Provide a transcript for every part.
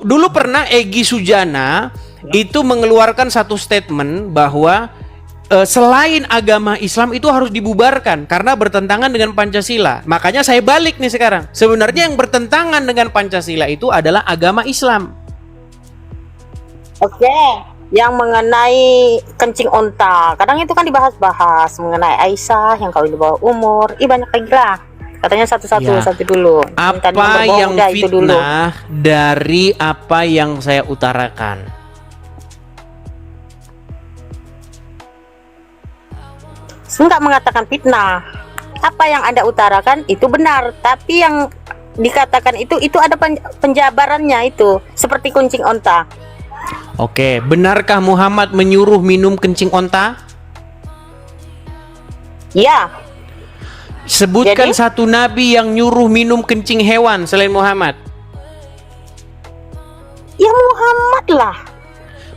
Dulu pernah Egy Sujana itu mengeluarkan satu statement bahwa selain agama Islam itu harus dibubarkan karena bertentangan dengan Pancasila. Makanya saya balik nih sekarang. Sebenarnya yang bertentangan dengan Pancasila itu adalah agama Islam. Oke, yang mengenai kencing onta, kadang itu kan dibahas-bahas mengenai Aisyah yang kawin di bawah umur. Banyak lagi lah. Katanya satu dulu. Apa yang fitnah dari apa yang saya utarakan? Enggak mengatakan fitnah. Apa yang Anda utarakan itu benar, tapi yang dikatakan itu ada penjabarannya itu, seperti kuncing onta. Oke, benarkah Muhammad menyuruh minum kencing onta? Ya. Sebutkan satu nabi yang nyuruh minum kencing hewan selain Muhammad. Ya Muhammad lah.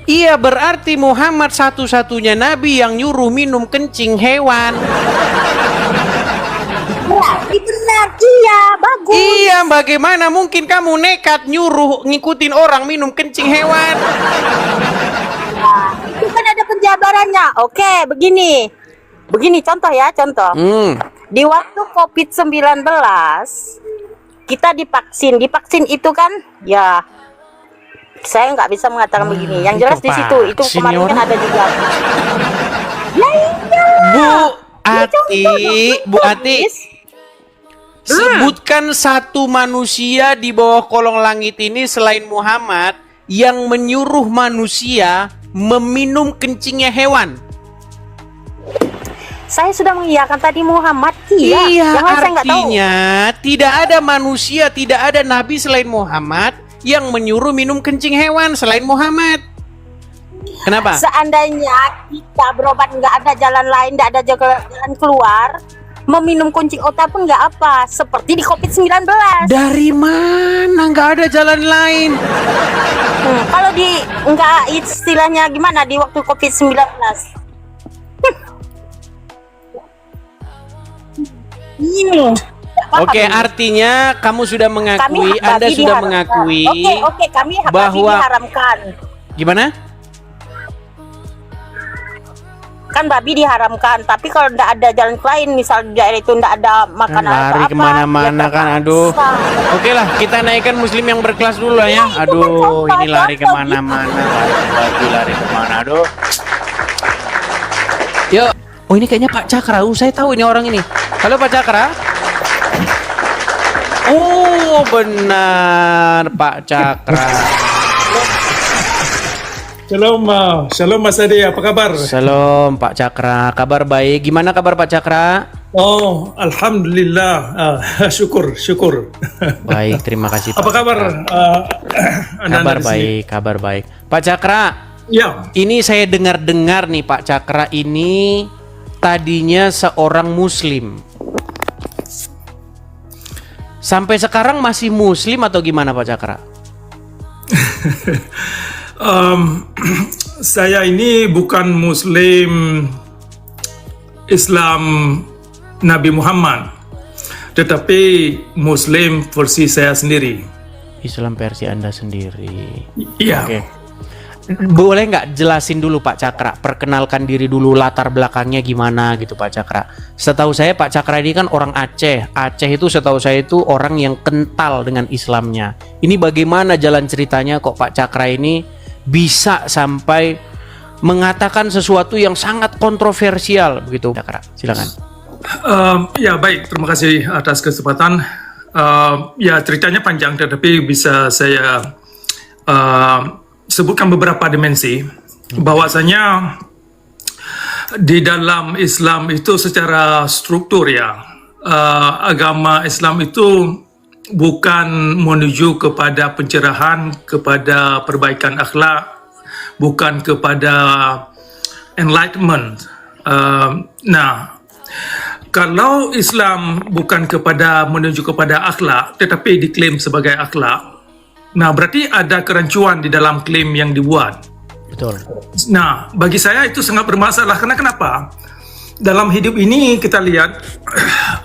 Iya, berarti Muhammad satu-satunya nabi yang nyuruh minum kencing hewan. Benar, iya, bagus. Iya, bagaimana mungkin kamu nekat nyuruh ngikutin orang minum kencing hewan? Nah, itu kan ada penjabarannya. Oke, begini contoh ya, contoh. Di waktu COVID-19 kita divaksin itu kan, ya saya nggak bisa mengatakan begini. Yang jelas di situ itu kemarin kan ada juga. Bu Ati, sebutkan satu manusia di bawah kolong langit ini selain Muhammad yang menyuruh manusia meminum kencingnya hewan. Saya sudah mengiyakan tadi Muhammad. Iya, artinya tidak ada manusia, tidak ada nabi selain Muhammad yang menyuruh minum kencing hewan selain Muhammad. Kenapa? Seandainya kita berobat nggak ada jalan lain, nggak ada jalan keluar, meminum kuncing onta pun nggak apa, seperti di COVID-19. Dari mana nggak ada jalan lain? Kalau nggak istilahnya gimana di waktu COVID-19? Oke, artinya kamu sudah mengakui, Anda sudah mengakui kami bahwa diharamkan. Gimana? Kan babi diharamkan, tapi kalau tidak ada jalan lain, misal di daerah itu tidak ada makanan lari kemana-mana kan, aduh. Oke lah, kita naikkan muslim yang berkelas dulu lah ya. Aduh, ini lari kemana-mana, lari kemana, aduh. Yuk, oh ini kayaknya Pak Cakra. Saya tahu ini orang ini. Halo Pak Cakra. Oh benar Pak Cakra. Shalom Mas Adi, apa kabar? Shalom Pak Cakra, kabar baik. Gimana kabar Pak Cakra? Oh, alhamdulillah, syukur. Baik, terima kasih. Apa kabar? Kabar baik. Pak Cakra, ya. Ini saya dengar-dengar nih Pak Cakra ini tadinya seorang Muslim. Sampai sekarang masih Muslim atau gimana Pak Cakra? Saya ini bukan Muslim Islam Nabi Muhammad, tetapi Muslim versi saya sendiri. Islam versi Anda sendiri. Iya. Oke. Boleh nggak jelasin dulu Pak Cakra, perkenalkan diri dulu, latar belakangnya gimana gitu Pak Cakra. Setahu saya Pak Cakra ini kan orang Aceh. Aceh itu setahu saya itu orang yang kental dengan Islamnya. Ini bagaimana jalan ceritanya kok Pak Cakra ini bisa sampai mengatakan sesuatu yang sangat kontroversial begitu Pak Cakra? Silakan. Ya baik, terima kasih atas kesempatan. Ya ceritanya panjang, tetapi bisa saya sebutkan beberapa dimensi. Bahwasanya di dalam Islam itu secara struktur ya, agama Islam itu bukan menuju kepada pencerahan, kepada perbaikan akhlak, bukan kepada enlightenment. Nah, kalau Islam bukan menuju kepada akhlak, tetapi diklaim sebagai akhlak, nah berarti ada kerancuan di dalam klaim yang dibuat. Betul. Nah, bagi saya itu sangat bermasalah. Karena kenapa? Dalam hidup ini kita lihat,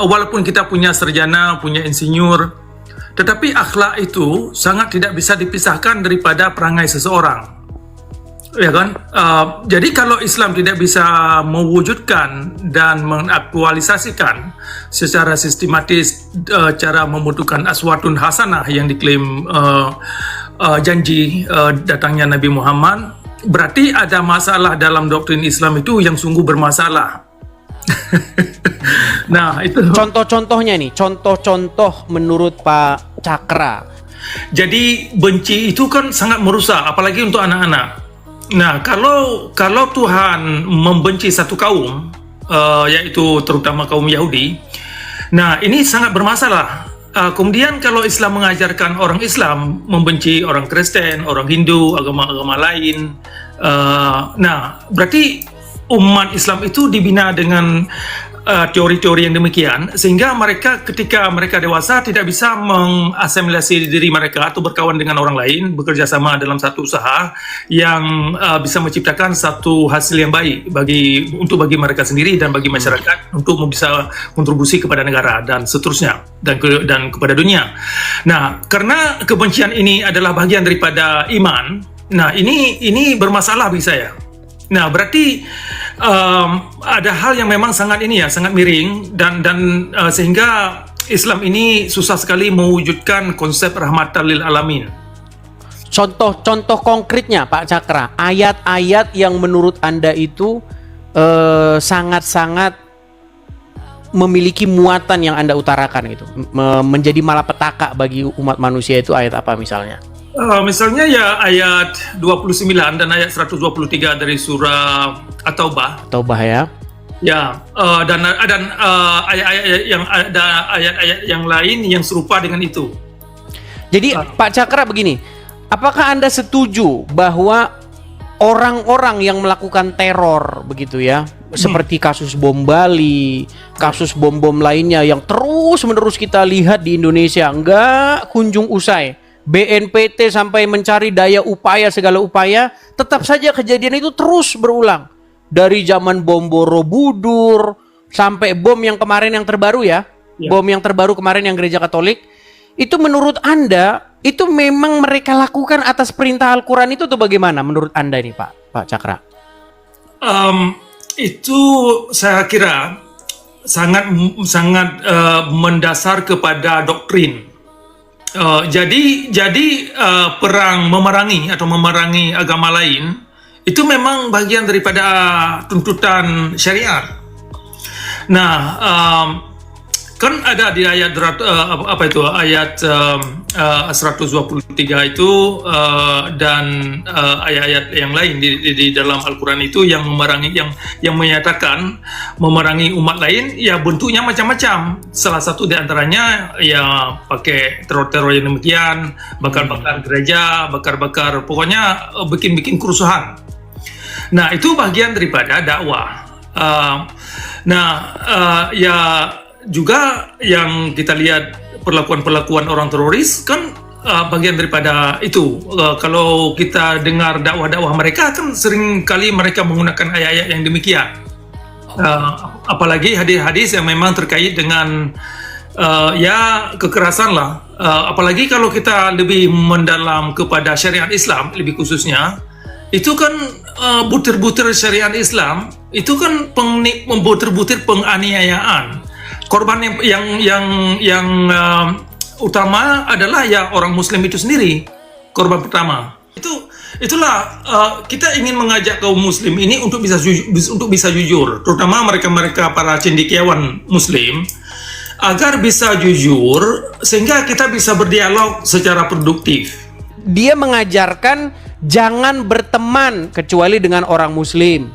walaupun kita punya sarjana, punya insinyur, tetapi akhlak itu sangat tidak bisa dipisahkan daripada perangai seseorang. Ya kan? Jadi kalau Islam tidak bisa mewujudkan dan mengaktualisasikan secara sistematis cara membentukkan aswatun hasanah yang diklaim janji datangnya Nabi Muhammad, berarti ada masalah dalam doktrin Islam itu yang sungguh bermasalah. Nah, itu Contoh-contohnya nih, contoh-contoh menurut Pak Cakra. jadi benci itu kan sangat merusak, apalagi untuk anak-anak. Nah, kalau Tuhan membenci satu kaum, yaitu terutama kaum Yahudi, nah ini sangat bermasalah. Kemudian kalau Islam mengajarkan orang Islam membenci orang Kristen, orang Hindu, agama-agama lain, nah berarti umat Islam itu dibina dengan teori-teori yang demikian, sehingga mereka ketika mereka dewasa tidak bisa mengasimilasi diri mereka atau berkawan dengan orang lain, bekerja sama dalam satu usaha yang bisa menciptakan satu hasil yang baik bagi mereka sendiri dan bagi masyarakat untuk bisa kontribusi kepada negara dan seterusnya dan kepada dunia. Nah, karena kebencian ini adalah bagian daripada iman, nah ini bermasalah bagi saya. Nah, berarti ada hal yang memang sangat miring dan sehingga Islam ini susah sekali mewujudkan konsep rahmatan lil alamin. Contoh-contoh konkretnya Pak Cakra, ayat-ayat yang menurut Anda itu sangat-sangat memiliki muatan yang Anda utarakan gitu, menjadi malapetaka bagi umat manusia, itu ayat apa misalnya? Misalnya ya ayat 29 dan ayat 123 dari surah At-Taubah. Taubah ya. Ya, dan ayat-ayat yang lain yang serupa dengan itu. Jadi Pak Cakra begini, apakah Anda setuju bahwa orang-orang yang melakukan teror begitu ya, seperti kasus bom Bali, kasus bom-bom lainnya yang terus-menerus kita lihat di Indonesia nggak kunjung usai, BNPT sampai mencari daya upaya segala upaya, tetap saja kejadian itu terus berulang. Dari zaman bom Borobudur sampai bom yang kemarin yang terbaru ya. Bom yang terbaru kemarin yang Gereja Katolik. Itu menurut Anda, itu memang mereka lakukan atas perintah Al-Quran itu atau bagaimana menurut Anda ini Pak Cakra? Itu saya kira sangat mendasar kepada doktrin. Jadi perang memerangi agama lain itu memang bagian daripada tuntutan syariat. Nah, kan ada di ayat ayat 123 itu dan ayat-ayat yang lain di dalam Al-Quran itu yang memerangi yang menyatakan memerangi umat lain ya bentuknya macam-macam. Salah satu di antaranya ya pakai teror-teror yang demikian, bakar-bakar gereja, bakar-bakar, pokoknya bikin kerusuhan. Nah, itu bagian daripada dakwah. Ya juga yang kita lihat perlakuan orang teroris kan bagian daripada itu. Kalau kita dengar dakwah-dakwah mereka kan sering kali mereka menggunakan ayat-ayat yang demikian. Apalagi hadis-hadis yang memang terkait dengan ya kekerasan lah. Apalagi kalau kita lebih mendalam kepada syariat Islam lebih khususnya, itu kan butir-butir syariat Islam itu kan butir-butir penganiayaan. Korban yang utama adalah ya orang Muslim itu sendiri, korban pertama. Itulah kita ingin mengajak kaum Muslim ini untuk bisa jujur, terutama mereka para cendekiawan Muslim, agar bisa jujur sehingga kita bisa berdialog secara produktif. Dia mengajarkan jangan berteman kecuali dengan orang Muslim,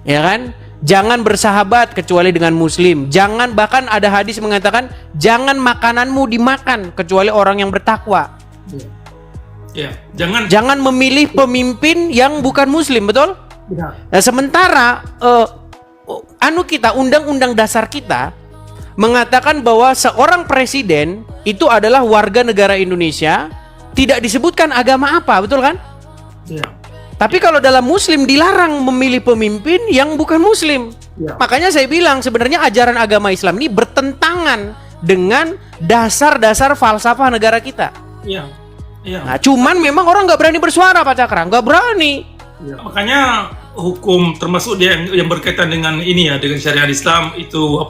ya kan? Jangan bersahabat kecuali dengan Muslim. Jangan, bahkan ada hadis mengatakan jangan makananmu dimakan kecuali orang yang bertakwa. Jangan memilih pemimpin yang bukan Muslim, betul? Ya. Nah, sementara undang-undang dasar kita mengatakan bahwa seorang presiden itu adalah warga negara Indonesia, tidak disebutkan agama apa, betul kan? Ya. Tapi kalau dalam Muslim dilarang memilih pemimpin yang bukan Muslim. Ya. Makanya saya bilang sebenarnya ajaran agama Islam ini bertentangan dengan dasar-dasar falsafah negara kita. Iya. Iya. Nah, cuman memang orang nggak berani bersuara, Pak Cakra, nggak berani. Ya, makanya hukum termasuk dia yang berkaitan dengan ini ya, dengan syariat Islam itu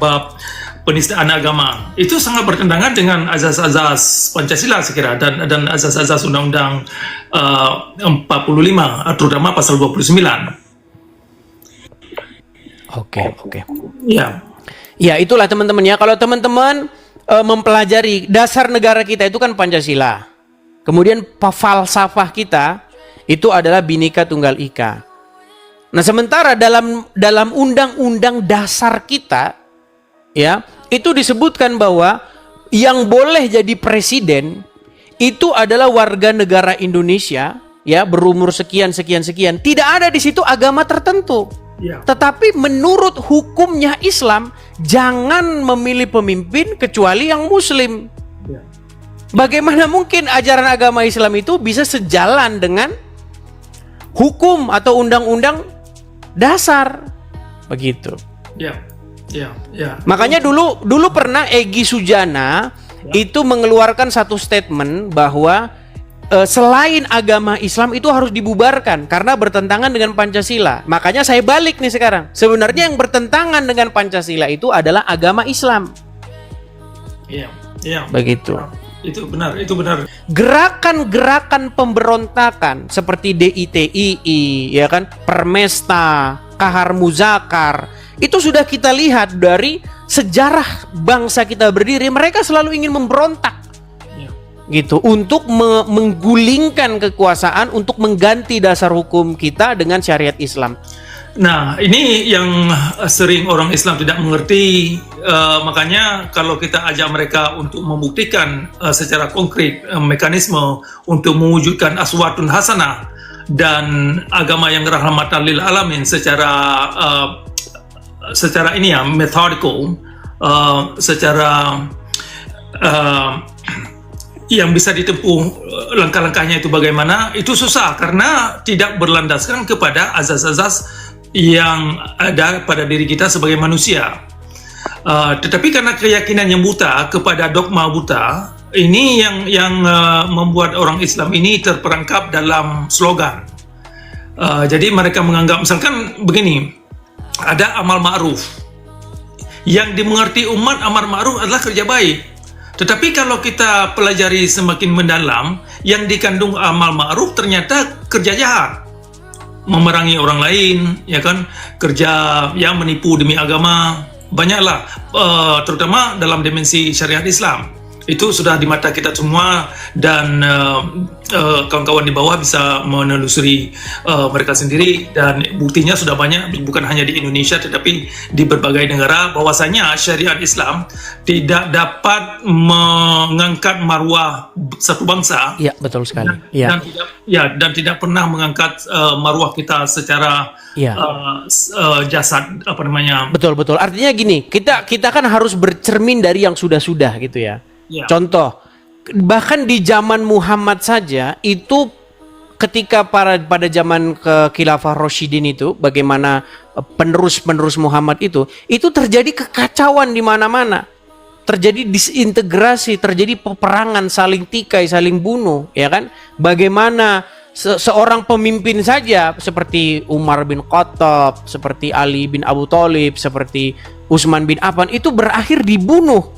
bab penistaan agama itu sangat bertentangan dengan azas-azas Pancasila saya kira dan azas-azas Undang-Undang 45 terutama pasal 29. Oke. Ya. Ya, itulah teman-teman ya. Kalau teman-teman mempelajari dasar negara kita itu kan Pancasila. Kemudian falsafah kita itu adalah Bhinneka Tunggal Ika. Nah, sementara dalam undang-undang dasar kita ya, itu disebutkan bahwa yang boleh jadi presiden itu adalah warga negara Indonesia ya, berumur sekian. Tidak ada di situ agama tertentu. Ya. Tetapi menurut hukumnya Islam, jangan memilih pemimpin kecuali yang muslim. Ya. Bagaimana mungkin ajaran agama Islam itu bisa sejalan dengan hukum atau undang-undang dasar? Begitu. Ya. Makanya dulu pernah Egy Sujana itu mengeluarkan satu statement bahwa selain agama Islam itu harus dibubarkan karena bertentangan dengan Pancasila. Makanya saya balik nih sekarang. Sebenarnya yang bertentangan dengan Pancasila itu adalah agama Islam. Iya. Begitu. Itu benar. Gerakan-gerakan pemberontakan seperti DITII, ya kan, Permesta, Kahar Muzakar, itu sudah kita lihat dari sejarah bangsa kita berdiri. Mereka selalu ingin memberontak, gitu, untuk menggulingkan kekuasaan, untuk mengganti dasar hukum kita dengan syariat Islam. Nah, ini yang sering orang Islam tidak mengerti, makanya kalau kita ajak mereka untuk membuktikan secara konkret mekanisme untuk mewujudkan aswatun hasanah dan agama yang rahmatan lil alamin secara ini ya, methodical, secara yang bisa ditempuh langkah-langkahnya itu bagaimana, itu susah karena tidak berlandaskan kepada azas-azas yang ada pada diri kita sebagai manusia. Tetapi karena keyakinan yang buta kepada dogma buta, ini yang membuat orang Islam ini terperangkap dalam slogan. Jadi mereka menganggap, misalkan begini, ada amal ma'ruf. Yang dimengerti umat amal ma'ruf adalah kerja baik. Tetapi kalau kita pelajari semakin mendalam, yang dikandung amal ma'ruf ternyata kerja jahat. Memerangi orang lain, ya kan, kerja yang menipu demi agama, banyaklah, terutama dalam dimensi syariat Islam. Itu sudah di mata kita semua dan kawan-kawan di bawah bisa menelusuri mereka sendiri, dan buktinya sudah banyak, bukan hanya di Indonesia tetapi di berbagai negara, bahwasanya syariat Islam tidak dapat mengangkat marwah satu bangsa. Iya, betul sekali. Dan tidak pernah mengangkat marwah kita secara jasad, Betul. Artinya gini, kita kan harus bercermin dari yang sudah-sudah gitu ya. Ya. Contoh, bahkan di zaman Muhammad saja itu, ketika pada zaman Khilafah Rasyidin itu, bagaimana penerus Muhammad itu terjadi kekacauan di mana-mana, terjadi disintegrasi, terjadi peperangan, saling tikai, saling bunuh, ya kan? Bagaimana seorang pemimpin saja seperti Umar bin Khattab, seperti Ali bin Abu Thalib, seperti Utsman bin Affan itu berakhir dibunuh.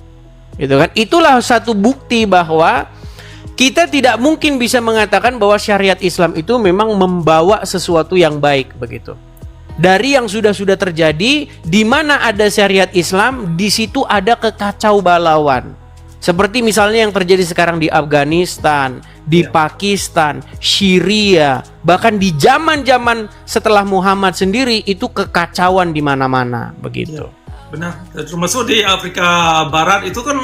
Gitu kan? Itulah satu bukti bahwa kita tidak mungkin bisa mengatakan bahwa syariat Islam itu memang membawa sesuatu yang baik begitu. Dari yang sudah terjadi, di mana ada syariat Islam, di situ ada kekacau balauan. Seperti misalnya yang terjadi sekarang di Afghanistan, di Pakistan, Syria, bahkan di zaman-zaman setelah Muhammad sendiri itu kekacauan di mana-mana begitu. Benar, termasuk di Afrika Barat itu kan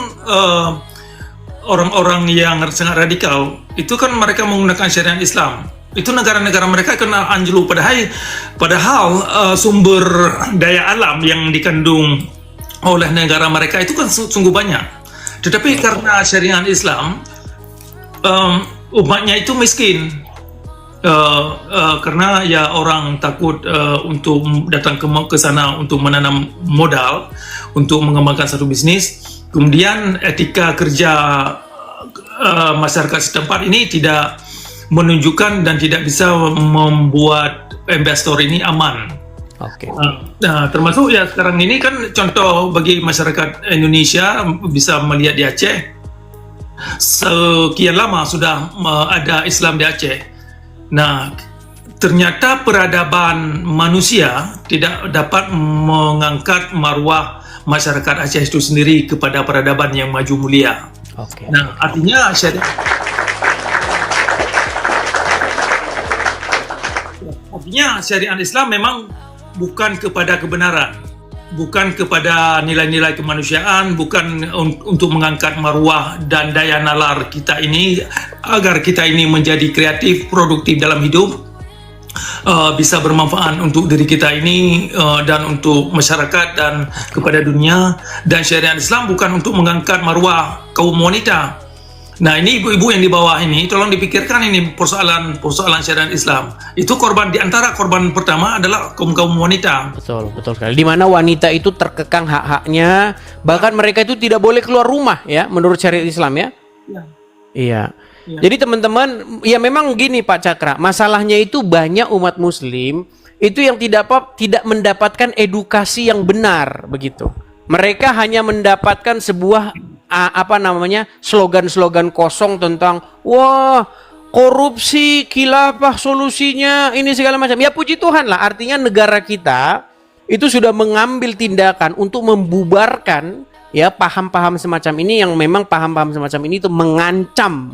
orang-orang yang sangat radikal itu kan mereka menggunakan syariat Islam. Itu negara-negara mereka kena anjlok, padahal sumber daya alam yang dikandung oleh negara mereka itu kan sungguh banyak. Tetapi karena syariat Islam, umatnya itu miskin. Karena ya orang takut untuk datang ke sana untuk menanam modal, untuk mengembangkan satu bisnis, Kemudian etika kerja masyarakat setempat ini tidak menunjukkan dan tidak bisa membuat investor ini aman. Oke. Nah, termasuk ya sekarang ini kan contoh bagi masyarakat Indonesia bisa melihat di Aceh. Sekian lama sudah ada Islam di Aceh. Nah, ternyata peradaban manusia tidak dapat mengangkat marwah masyarakat Aceh itu sendiri kepada peradaban yang maju mulia. Oke. Nah, artinya syariat Islam memang bukan kepada kebenaran, bukan kepada nilai-nilai kemanusiaan, bukan untuk mengangkat marwah dan daya nalar kita ini agar kita ini menjadi kreatif, produktif dalam hidup, bisa bermanfaat untuk diri kita ini dan untuk masyarakat dan kepada dunia. Dan syariat Islam bukan untuk mengangkat marwah kaum wanita. Nah, ini ibu-ibu yang di bawah ini tolong dipikirkan ini persoalan syariat Islam. Itu korban, di antara korban pertama adalah kaum wanita. Betul sekali. Di mana wanita itu terkekang hak-haknya, bahkan mereka itu tidak boleh keluar rumah ya, menurut syariat Islam ya. Ya. Iya. Ya. Jadi teman-teman, ya memang gini Pak Cakra, masalahnya itu banyak umat muslim itu yang tidak mendapatkan edukasi yang benar begitu. Mereka hanya mendapatkan sebuah slogan-slogan kosong tentang wah, korupsi, khilafah solusinya, ini segala macam. Ya puji Tuhan lah, artinya negara kita itu sudah mengambil tindakan untuk membubarkan ya paham-paham semacam ini, yang memang paham-paham semacam ini itu mengancam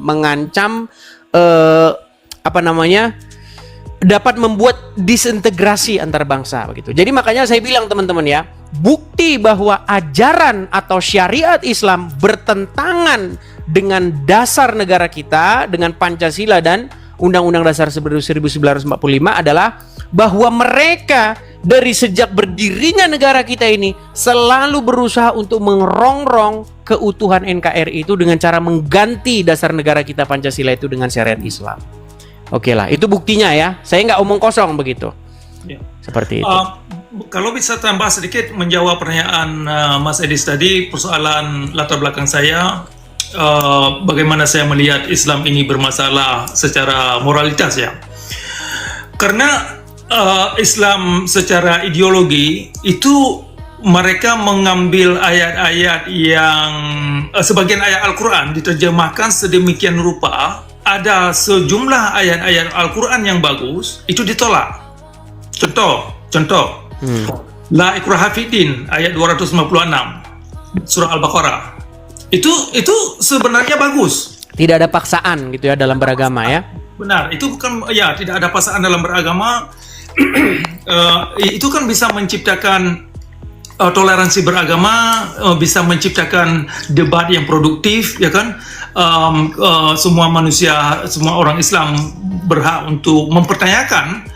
dapat membuat disintegrasi antar bangsa begitu. Jadi makanya saya bilang teman-teman ya, bukti bahwa ajaran atau syariat Islam bertentangan dengan dasar negara kita, dengan Pancasila dan Undang-Undang Dasar 1945 adalah bahwa mereka dari sejak berdirinya negara kita ini selalu berusaha untuk mengerongrong keutuhan NKRI itu dengan cara mengganti dasar negara kita Pancasila itu dengan syariat Islam. Oke lah, itu buktinya ya. Saya nggak omong kosong begitu. Ya. Seperti itu. Kalau bisa tambah sedikit menjawab pertanyaan Mas Edis tadi, persoalan latar belakang saya, bagaimana saya melihat Islam ini bermasalah secara moralitas ya. Karena Islam secara ideologi itu mereka mengambil ayat-ayat yang sebagian ayat Al-Quran diterjemahkan sedemikian rupa, ada sejumlah ayat-ayat Al-Quran yang bagus itu ditolak. Contoh La ikraha fiddin ayat 256 surah Al-Baqarah. Itu sebenarnya bagus. Tidak ada paksaan gitu ya dalam beragama ya. Benar, itu bukan ya, tidak ada paksaan dalam beragama. Itu kan bisa menciptakan toleransi beragama, bisa menciptakan debat yang produktif ya kan. Semua manusia, semua orang Islam berhak untuk mempertanyakan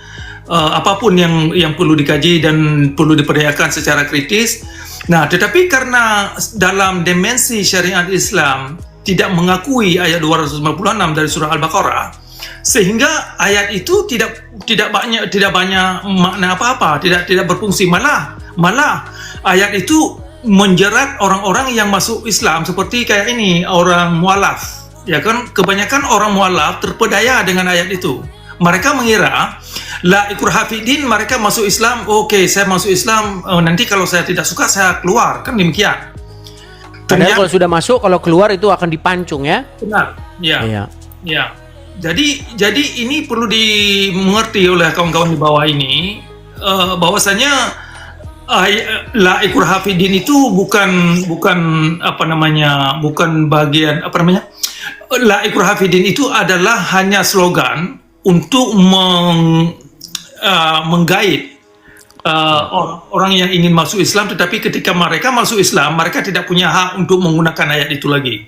apapun yang perlu dikaji dan perlu dipertanyakan secara kritis. Nah, tetapi karena dalam dimensi syariat Islam tidak mengakui ayat 256 dari surah Al-Baqarah, sehingga ayat itu tidak banyak makna apa-apa, tidak berfungsi, malah ayat itu menjerat orang-orang yang masuk Islam, seperti kayak ini orang mualaf ya kan. Kebanyakan orang mualaf terpedaya dengan ayat itu. Mereka mengira la ikraha fiddin, mereka masuk Islam, oke, saya masuk Islam, nanti kalau saya tidak suka saya keluar, kan demikian. Padahal kalau sudah masuk, kalau keluar itu akan dipancung ya. Benar, ya. Iya. Ya. Jadi ini perlu dimengerti oleh kawan-kawan di bawah ini, bahwasanya la ikraha fiddin itu bukan bagian la ikraha fiddin itu adalah hanya slogan untuk menggait orang yang ingin masuk Islam, tetapi ketika mereka masuk Islam, mereka tidak punya hak untuk menggunakan ayat itu lagi.